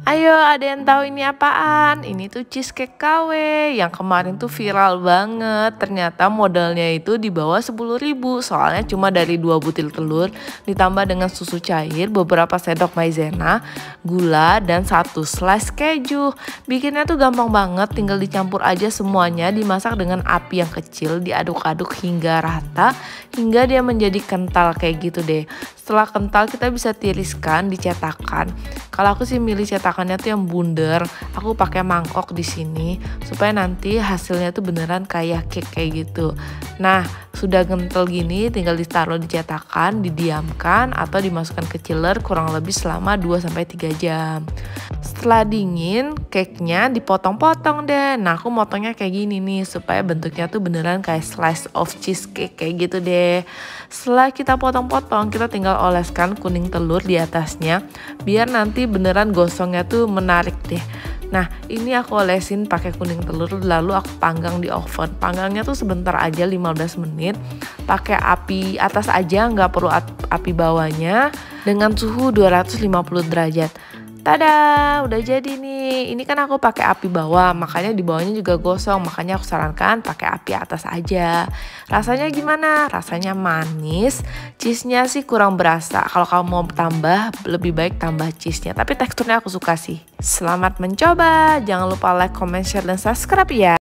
Ayo, ada yang tahu ini apaan? Ini tuh cheesecake KW yang kemarin tuh viral banget. Ternyata modalnya itu di bawah 10.000. Soalnya cuma dari 2 butir telur ditambah dengan susu cair, beberapa sendok maizena, gula, dan 1 slice keju. Bikinnya tuh gampang banget, tinggal dicampur aja semuanya, dimasak dengan api yang kecil, diaduk-aduk hingga rata, hingga dia menjadi kental kayak gitu deh. Setelah kental kita bisa tiriskan, dicetakan. Kalau aku sih milih cetakannya tuh yang bundar. Aku pakai mangkok di sini supaya nanti hasilnya tuh beneran kayak cake kayak gitu. Nah, sudah gentel gini tinggal ditaruh di cetakan, didiamkan atau dimasukkan ke chiller kurang lebih selama 2-3 jam. Setelah dingin, cake-nya dipotong-potong deh. Nah, aku motongnya kayak gini nih supaya bentuknya tuh beneran kayak slice of cheesecake kayak gitu deh. Setelah kita potong-potong, kita tinggal oleskan kuning telur di atasnya biar nanti beneran gosongnya tuh menarik deh. Nah, ini aku olesin pakai kuning telur lalu aku panggang di oven. Panggangnya tuh sebentar aja 15 menit. Pakai api atas aja, nggak perlu api bawahnya, dengan suhu 250 derajat. Tada, udah jadi nih. Ini kan aku pakai api bawah, makanya di bawahnya juga gosong. Makanya aku sarankan pakai api atas aja. Rasanya gimana? Rasanya manis. Cheese-nya sih kurang berasa. Kalau kamu mau tambah, lebih baik tambah cheese-nya. Tapi teksturnya aku suka sih. Selamat mencoba. Jangan lupa like, comment, share, dan subscribe ya.